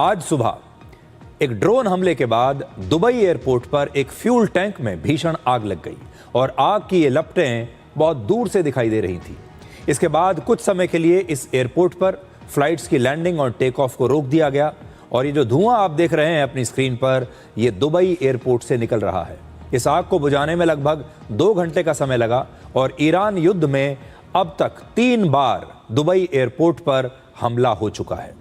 आज सुबह एक ड्रोन हमले के बाद दुबई एयरपोर्ट पर एक फ्यूल टैंक में भीषण आग लग गई और आग की ये लपटें बहुत दूर से दिखाई दे रही थी। इसके बाद कुछ समय के लिए इस एयरपोर्ट पर फ्लाइट्स की लैंडिंग और टेक ऑफ को रोक दिया गया और ये जो धुआं आप देख रहे हैं अपनी स्क्रीन पर, ये दुबई एयरपोर्ट से निकल रहा है। इस आग को बुझाने में लगभग 2 घंटे का समय लगा और ईरान युद्ध में अब तक 3 बार दुबई एयरपोर्ट पर हमला हो चुका है।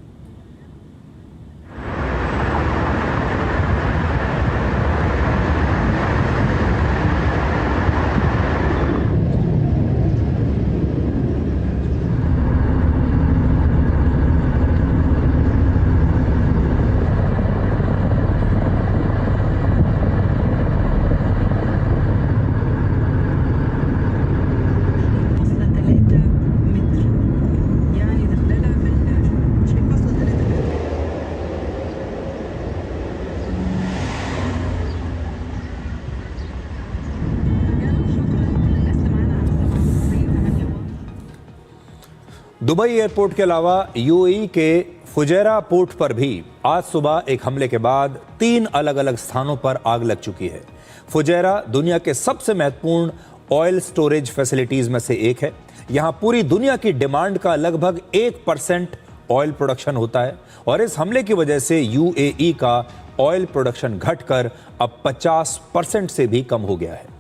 दुबई एयरपोर्ट के अलावा यूएई के फुजैरा पोर्ट पर भी आज सुबह एक हमले के बाद 3 अलग अलग स्थानों पर आग लग चुकी है। फुजैरा दुनिया के सबसे महत्वपूर्ण ऑयल स्टोरेज फैसिलिटीज में से एक है। यहां पूरी दुनिया की डिमांड का लगभग 1% ऑयल प्रोडक्शन होता है और इस हमले की वजह से यूएई का ऑयल प्रोडक्शन घटकर अब 50% से भी कम हो गया है।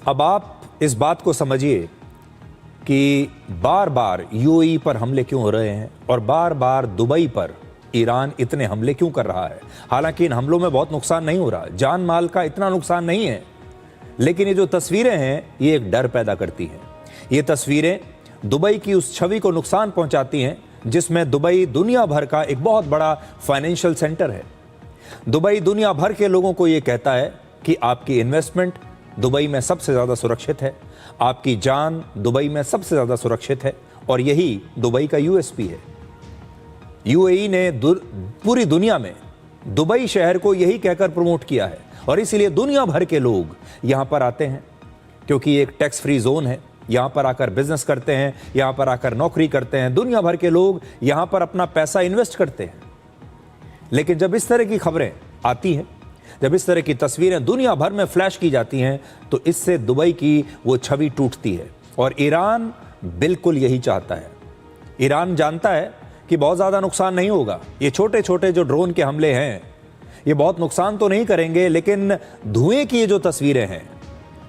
अब आप इस बात को समझिए कि बार बार यूएई पर हमले क्यों हो रहे हैं और बार बार दुबई पर ईरान इतने हमले क्यों कर रहा है। हालांकि इन हमलों में बहुत नुकसान नहीं हो रहा, जान माल का इतना नुकसान नहीं है, लेकिन ये जो तस्वीरें हैं ये एक डर पैदा करती हैं। ये तस्वीरें दुबई की उस छवि को नुकसान पहुंचाती हैं जिसमें दुबई दुनिया भर का एक बहुत बड़ा फाइनेंशियल सेंटर है। दुबई दुनिया भर के लोगों को ये कहता है कि आपकी इन्वेस्टमेंट दुबई में सबसे ज़्यादा सुरक्षित है, आपकी जान दुबई में सबसे ज़्यादा सुरक्षित है और यही दुबई का यूएसपी है। यूएई ने पूरी दुनिया में दुबई शहर को यही कहकर प्रमोट किया है और इसीलिए दुनिया भर के लोग यहाँ पर आते हैं क्योंकि ये एक टैक्स फ्री जोन है। यहाँ पर आकर बिजनेस करते हैं, यहाँ पर आकर नौकरी करते हैं, दुनिया भर के लोग यहाँ पर अपना पैसा इन्वेस्ट करते हैं। लेकिन जब इस तरह की खबरें आती हैं, जब इस तरह की तस्वीरें दुनिया भर में फ्लैश की जाती हैं तो इससे दुबई की वो छवि टूटती है और ईरान बिल्कुल यही चाहता है। ईरान जानता है कि बहुत ज़्यादा नुकसान नहीं होगा, ये छोटे छोटे जो ड्रोन के हमले हैं ये बहुत नुकसान तो नहीं करेंगे, लेकिन धुएं की ये जो तस्वीरें हैं,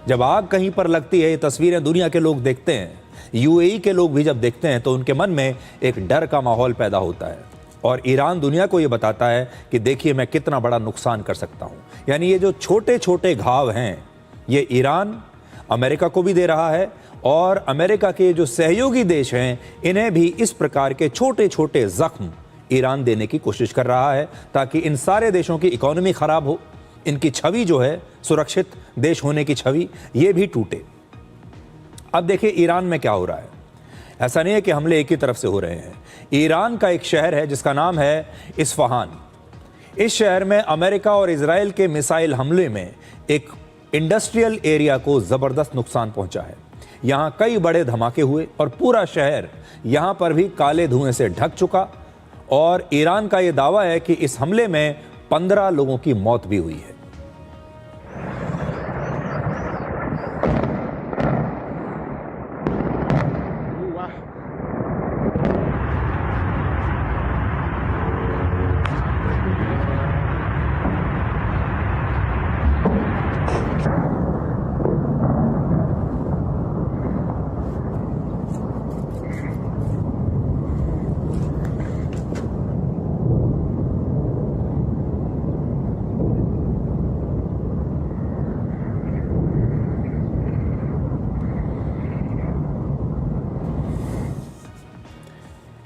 जब आग कहीं पर लगती है, ये तस्वीरें दुनिया के लोग देखते हैं, यूएई के लोग भी जब देखते हैं तो उनके मन में एक डर का माहौल पैदा होता है और ईरान दुनिया को ये बताता है कि देखिए मैं कितना बड़ा नुकसान कर सकता हूँ। यानी ये जो छोटे छोटे घाव हैं ये ईरान अमेरिका को भी दे रहा है और अमेरिका के जो सहयोगी देश हैं इन्हें भी इस प्रकार के छोटे छोटे जख्म ईरान देने की कोशिश कर रहा है ताकि इन सारे देशों की इकोनॉमी खराब हो, इनकी छवि जो है सुरक्षित देश होने की छवि ये भी टूटे। अब देखिए ईरान में क्या हो रहा है। ऐसा नहीं है कि हमले एक ही तरफ से हो रहे हैं। ईरान का एक शहर है जिसका नाम है इस्फहान। इस शहर में अमेरिका और इजराइल के मिसाइल हमले में एक इंडस्ट्रियल एरिया को जबरदस्त नुकसान पहुंचा है। यहां कई बड़े धमाके हुए और पूरा शहर यहां पर भी काले धुएं से ढक चुका और ईरान का यह दावा है कि इस हमले में 15 लोगों की मौत भी हुई है।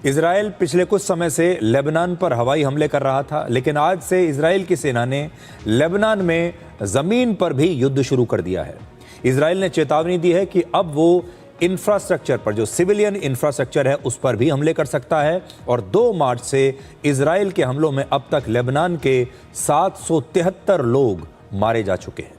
इजराइल पिछले कुछ समय से लेबनान पर हवाई हमले कर रहा था, लेकिन आज से इजराइल की सेना ने लेबनान में जमीन पर भी युद्ध शुरू कर दिया है। इजराइल ने चेतावनी दी है कि अब वो इंफ्रास्ट्रक्चर पर, जो सिविलियन इंफ्रास्ट्रक्चर है, उस पर भी हमले कर सकता है। और 2 मार्च से इजराइल के हमलों में अब तक लेबनान के 773 लोग मारे जा चुके हैं।